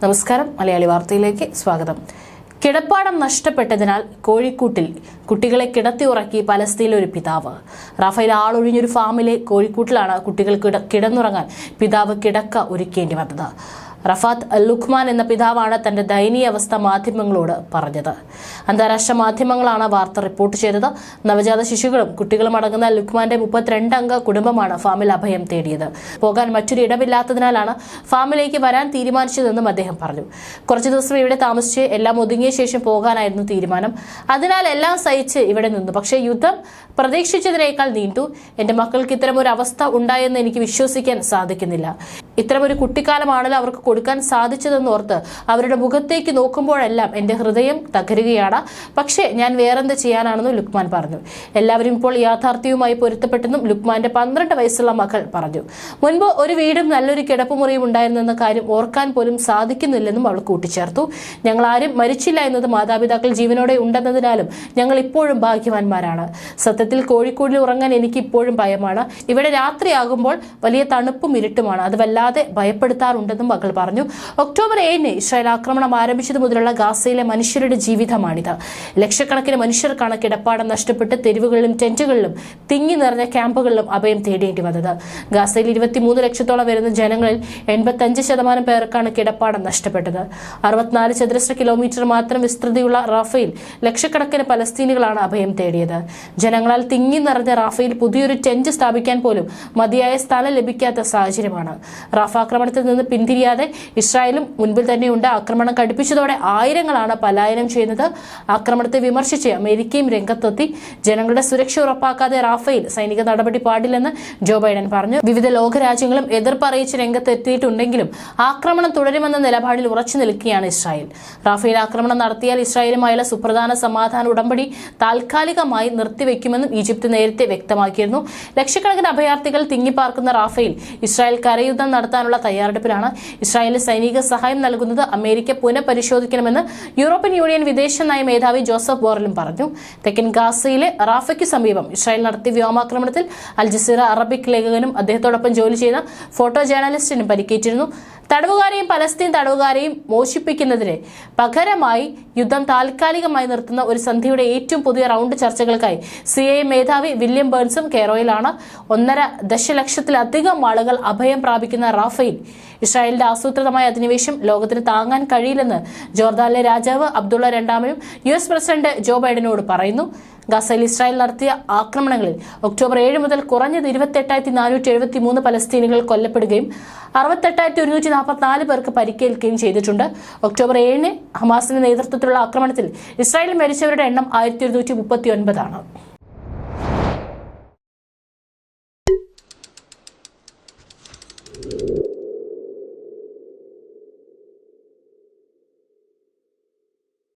നമസ്കാരം, മലയാളി വാർത്തയിലേക്ക് സ്വാഗതം. കിടപ്പാടം നഷ്ടപ്പെട്ടതിനാൽ കോഴിക്കൂട്ടിൽ കുട്ടികളെ കിടത്തി ഉറക്കി പലസ്തീനിലെ ഒരു പിതാവ്. റാഫേൽ ആളൊഴിഞ്ഞൊരു ഫാമിലെ കോഴിക്കൂട്ടിലാണ് കുട്ടികൾക്ക് കിടന്നുറങ്ങാൻ പിതാവ് കിടക്ക ഒരുക്കേണ്ടി വന്നത്. റഫാത്ത് അൽ-ലുഖ്മാൻ എന്ന പിതാവാണ് തന്റെ ദയനീയ അവസ്ഥ മാധ്യമങ്ങളോട് പറഞ്ഞത്. അന്താരാഷ്ട്ര മാധ്യമങ്ങളാണ് വാർത്ത റിപ്പോർട്ട് ചെയ്തത്. നവജാത ശിശുക്കളും കുട്ടികളും അടങ്ങുന്ന ലുഖ്മാന്റെ 32 അംഗ കുടുംബമാണ് ഫാമിൽ അഭയം തേടിയത്. പോകാൻ മറ്റൊരു ഇടമില്ലാത്തതിനാലാണ് ഫാമിലേക്ക് വരാൻ തീരുമാനിച്ചതെന്നും അദ്ദേഹം പറഞ്ഞു. കുറച്ചു ദിവസം ഇവിടെ താമസിച്ച് എല്ലാം ഒതുങ്ങിയ ശേഷം പോകാനായിരുന്നു തീരുമാനം. അതിനാൽ എല്ലാം സഹിച്ച് ഇവിടെ നിന്നു. പക്ഷേ യുദ്ധം പ്രതീക്ഷിച്ചതിനേക്കാൾ നീണ്ടു. എന്റെ മക്കൾക്ക് ഇത്തരമൊരു അവസ്ഥ ഉണ്ടായെന്ന് എനിക്ക് വിശ്വസിക്കാൻ സാധിക്കുന്നില്ല. ഇത്തരമൊരു കുട്ടിക്കാലമാണല്ലോ അവർക്ക് കൊടുക്കാൻ സാധിച്ചതെന്നോർത്ത് അവരുടെ മുഖത്തേക്ക് നോക്കുമ്പോഴെല്ലാം എന്റെ ഹൃദയം തകരുകയാണ്. പക്ഷേ ഞാൻ വേറെന്ത് ചെയ്യാനാണെന്നും ലുഖ്മാൻ പറഞ്ഞു. എല്ലാവരും ഇപ്പോൾ യാഥാർത്ഥ്യവുമായി പൊരുത്തപ്പെട്ടെന്നും ലുഖ്മാന്റെ 12 വയസ്സുള്ള മകൾ പറഞ്ഞു. മുൻപ് ഒരു വീടും നല്ലൊരു കിടപ്പുമുറിയും ഉണ്ടായിരുന്നെന്ന കാര്യം ഓർക്കാൻ പോലും സാധിക്കുന്നില്ലെന്നും അവൾ കൂട്ടിച്ചേർത്തു. ഞങ്ങൾ ആരും മരിച്ചില്ല എന്നത് മാതാപിതാക്കൾ ജീവനോടെ ഉണ്ടെന്നതിനാലും ഞങ്ങൾ ഇപ്പോഴും ഭാഗ്യവാന്മാരാണ്. സത്യത്തിൽ കോഴിക്കോടിൽ ഉറങ്ങാൻ എനിക്ക് ഇപ്പോഴും ഭയമാണ്. ഇവിടെ രാത്രിയാകുമ്പോൾ വലിയ തണുപ്പും ഇരുട്ടുമാണ്. അത് വല്ലാതെ ഭയപ്പെടുത്താറുണ്ടെന്നും മകൾ പറഞ്ഞു. ഒക്ടോബർ 7 ഇസ്രായേൽ ആക്രമണം ആരംഭിച്ചത് മുതലുള്ള ഗാസയിലെ മനുഷ്യരുടെ ജീവിതമാണിത്. ലക്ഷക്കണക്കിന് മനുഷ്യർക്കാണ് കിടപ്പാടം നഷ്ടപ്പെട്ട് തെരുവുകളിലും ടെന്റുകളിലും തിങ്ങി നിറഞ്ഞ ക്യാമ്പുകളിലും അഭയം തേടേണ്ടി വന്നത്. ഗാസയിൽ 23 ലക്ഷത്തോളം വരുന്ന ജനങ്ങളിൽ 85% പേർക്കാണ് കിടപ്പാടം നഷ്ടപ്പെട്ടത്. 64 ചതുരശ്ര കിലോമീറ്റർ മാത്രം വിസ്തൃതിയുള്ള റാഫയിൽ ലക്ഷക്കണക്കിന് പലസ്തീനികളാണ് അഭയം തേടിയത്. ജനങ്ങളാൽ തിങ്ങി നിറഞ്ഞ റാഫയിൽ പുതിയൊരു ടെന്റ് സ്ഥാപിക്കാൻ പോലും മതിയായ സ്ഥലം ലഭിക്കാത്ത സാഹചര്യമാണ്. റാഫ ആക്രമണത്തിൽ നിന്ന് പിന്തിരിയാതെ ഇസ്രായേലും മുൻപിൽ തന്നെയുണ്ട്. ആക്രമണം കടുപ്പിച്ചതോടെ ആയിരങ്ങളാണ് പലായനം ചെയ്യുന്നത്. ആക്രമണത്തെ വിമർശിച്ച് അമേരിക്കയും രംഗത്തെത്തി. ജനങ്ങളുടെ സുരക്ഷ ഉറപ്പാക്കാതെ റാഫയിൽ സൈനിക നടപടി പാടില്ലെന്ന് ജോ ബൈഡൻ പറഞ്ഞു. വിവിധ ലോകരാജ്യങ്ങളും എതിർപ്പറിയിച്ച് രംഗത്തെത്തിയിട്ടുണ്ടെങ്കിലും ആക്രമണം തുടരുമെന്ന നിലപാടിൽ ഉറച്ചു നിൽക്കുകയാണ് ഇസ്രായേൽ. റാഫയിൽ ആക്രമണം നടത്തിയാൽ ഇസ്രായേലുമായുള്ള സുപ്രധാന സമാധാന ഉടമ്പടി താൽക്കാലികമായി നിർത്തിവെക്കുമെന്നും ഈജിപ്ത് നേരത്തെ വ്യക്തമാക്കിയിരുന്നു. ലക്ഷക്കണക്കിന് അഭയാർത്ഥികൾ തിങ്ങിപ്പാർക്കുന്ന റാഫയിൽ ഇസ്രായേൽ കരയുദ്ധം നടത്താനുള്ള തയ്യാറെടുപ്പിലാണ്. ഇസ്രായേലിന് സൈനിക സഹായം നൽകുന്നത് അമേരിക്ക പുനഃപരിശോധിക്കണമെന്ന് യൂറോപ്യൻ യൂണിയൻ വിദേശ നയ മേധാവി ജോസഫ് ബോറലും പറഞ്ഞു. തെക്കൻ ഗാസയിലെ റാഫയ്ക്ക് സമീപം ഇസ്രായേൽ നടത്തിയ വ്യോമാക്രമണത്തിൽ അൽ ജസീറ അറബിക് ലേഖകനും അദ്ദേഹത്തോടൊപ്പം ജോലി ചെയ്യുന്ന ഫോട്ടോ ജേർണലിസ്റ്റിനും പരിക്കേറ്റിരുന്നു. തടവുകാരെയും പലസ്തീൻ തടവുകാരെയും മോചിപ്പിക്കുന്നതിന് പകരമായി യുദ്ധം താൽക്കാലികമായി നിർത്തുന്ന ഒരു സന്ധിയുടെ ഏറ്റവും പുതിയ റൗണ്ട് ചർച്ചകൾക്കായി CIA മേധാവി വില്യം ബേൺസും കെയ്റോയിലാണ്. 1.5 ദശലക്ഷത്തിലധികം ആളുകൾ അഭയം പ്രാപിക്കുന്ന റാഫയിൽ ഇസ്രായേലിന്റെ ആസൂത്രിതമായ അധിനിവേശം ലോകത്തിന് താങ്ങാൻ കഴിയില്ലെന്ന് ജോർദാനിലെ രാജാവ് അബ്ദുള്ള രണ്ടാമനും US പ്രസിഡന്റ് ജോ ബൈഡനോട് പറയുന്നു. ഗാസയിൽ ഇസ്രായേൽ നടത്തിയ ആക്രമണങ്ങളിൽ ഒക്ടോബർ 7 മുതൽ കുറഞ്ഞത് 28,473 പലസ്തീനികൾ കൊല്ലപ്പെടുകയും 68,144 പേർക്ക് പരിക്കേൽക്കുകയും ചെയ്തിട്ടുണ്ട്. ഒക്ടോബർ 7 ഹമാസിന്റെ നേതൃത്വത്തിലുള്ള ആക്രമണത്തിൽ ഇസ്രായേലിൽ മരിച്ചവരുടെ എണ്ണം 1,139 ആണ്.